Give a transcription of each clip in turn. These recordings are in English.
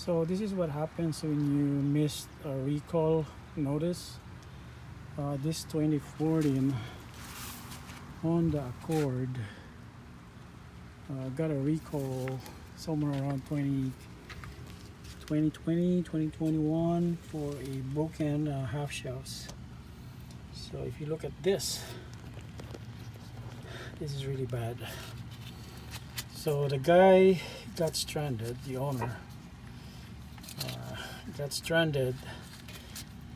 So this is what happens when you miss a recall notice. This 2014 Honda Accord got a recall somewhere around 2021 for a broken half shafts. So if you look at this is really bad. So the guy got stranded, the owner got stranded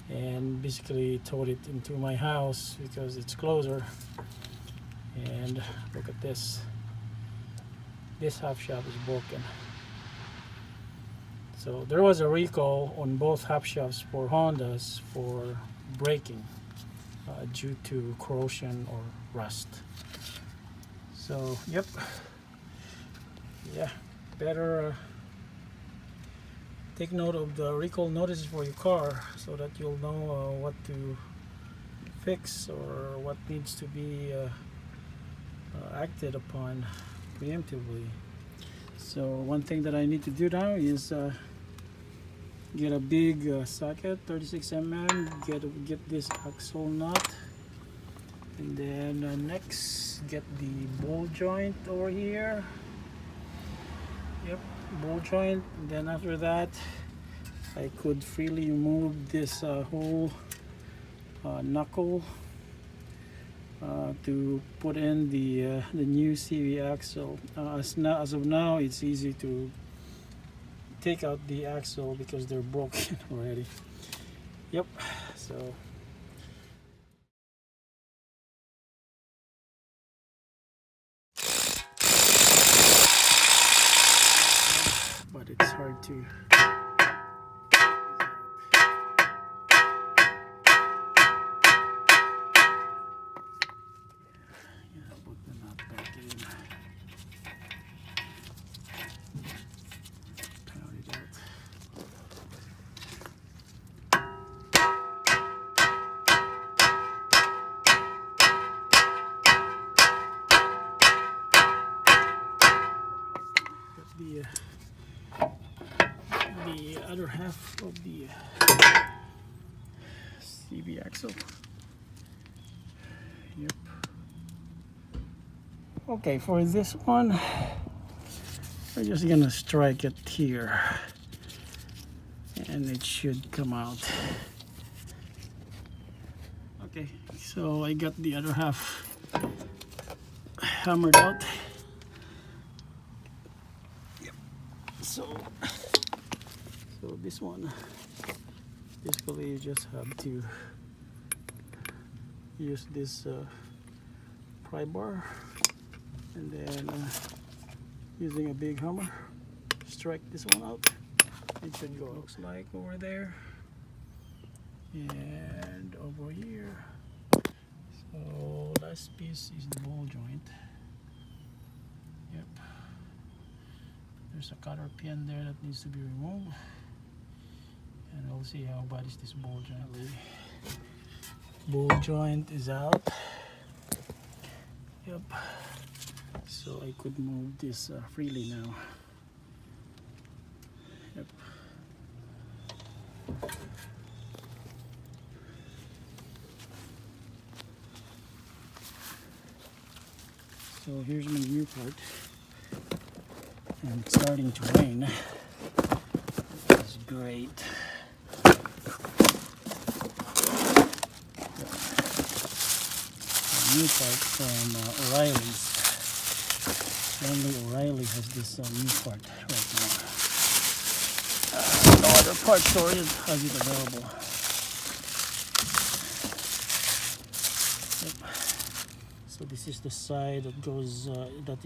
and basically towed it into my house because it's closer. And look at this half shaft is broken. So there was a recall on both half shafts for Hondas for braking due to corrosion or rust. So yep, yeah, better take note of the recall notices for your car so that you'll know what to fix or what needs to be acted upon preemptively. So one thing that I need to do now is get a big socket, 36 mm, get this axle nut, and then next get the ball joint over here. Yep, ball joint. And then after that I could freely remove this whole knuckle to put in the new CV axle. As of now, it's easy to take out the axle because they're broken already. Yep. So but it's hard to put the nut back in. Pound it out. The other half of the CV axle. Yep. Okay, for this one, we're just gonna strike it here, and it should come out. Okay, so I got the other half hammered out. Yep. So this one, basically you just have to use this pry bar, and then using a big hammer strike this one out. It should go, looks like, over there and over here. So last piece is the ball joint. Yep, there's a cotter pin there that needs to be removed, and we'll see how bad is this ball joint. Ball joint is out. Yep, so I could move this freely now. Yep. So here's my new part, and it's starting to rain. It's great. New part from Oreilleys. Only Oreilly has this new part right now. No other part store has it available. Yep. So this is the side that goes that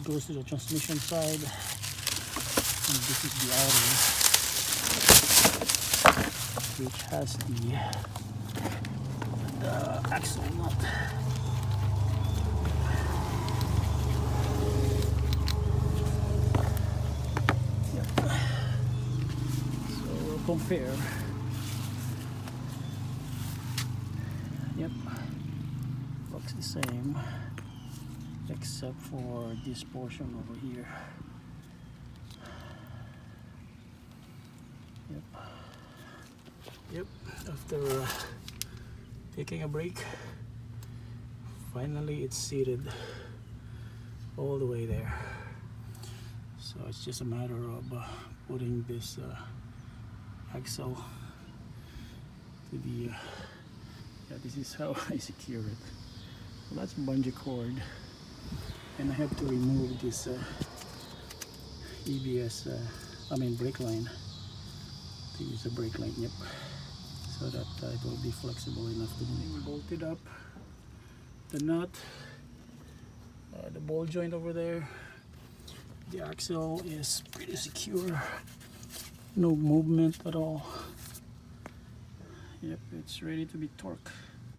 goes to the transmission side, and this is the outer, which has the axle nut. Yep. So we'll compare. Yep, looks the same except for this portion over here. Yep, after taking a break, finally it's seated all the way there. So it's just a matter of putting this axle to the yeah, this is how I secure it. So that's bungee cord, and I have to remove this EBS brake line, to use a brake line, yep, so that it will be flexible enough to be bolted up. The nut, the ball joint over there, the axle is pretty secure, no movement at all. Yep, it's ready to be torqued.